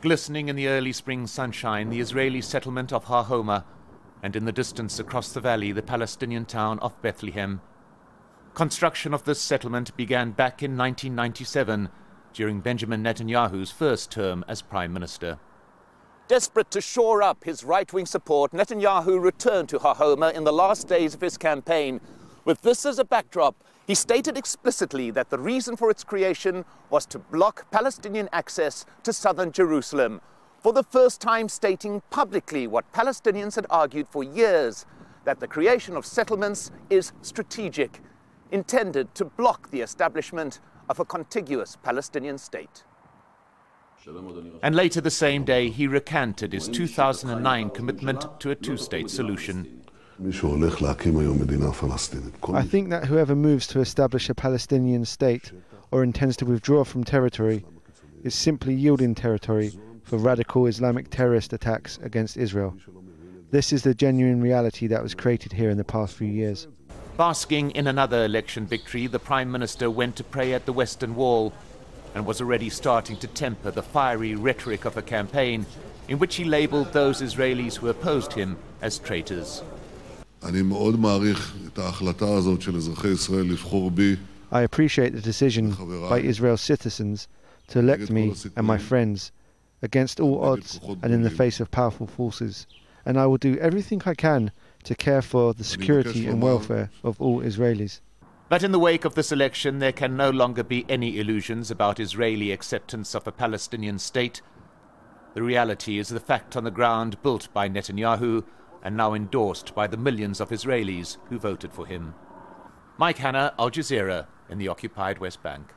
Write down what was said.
Glistening in the early spring sunshine, the Israeli settlement of Har Homa, and in the distance across the valley, the Palestinian town of Bethlehem. Construction of this settlement began back in 1997, during Benjamin Netanyahu's first term as Prime Minister. Desperate to shore up his right-wing support, Netanyahu returned to Har Homa in the last days of his campaign. With this as a backdrop, he stated explicitly that the reason for its creation was to block Palestinian access to southern Jerusalem, for the first time stating publicly what Palestinians had argued for years, that the creation of settlements is strategic, intended to block the establishment of a contiguous Palestinian state. And later the same day, he recanted his 2009 commitment to a two-state solution. I think that whoever moves to establish a Palestinian state or intends to withdraw from territory is simply yielding territory for radical Islamic terrorist attacks against Israel. This is the genuine reality that was created here in the past few years. Basking in another election victory, the Prime Minister went to pray at the Western Wall and was already starting to temper the fiery rhetoric of a campaign in which he labelled those Israelis who opposed him as traitors. I appreciate the decision by Israel's citizens to elect me and my friends against all odds and in the face of powerful forces, and I will do everything I can to care for the security and welfare of all Israelis. But in the wake of this election, there can no longer be any illusions about Israeli acceptance of a Palestinian state. The reality is the fact on the ground built by Netanyahu and now endorsed by the millions of Israelis who voted for him. Mike Hanna, Al Jazeera, in the occupied West Bank.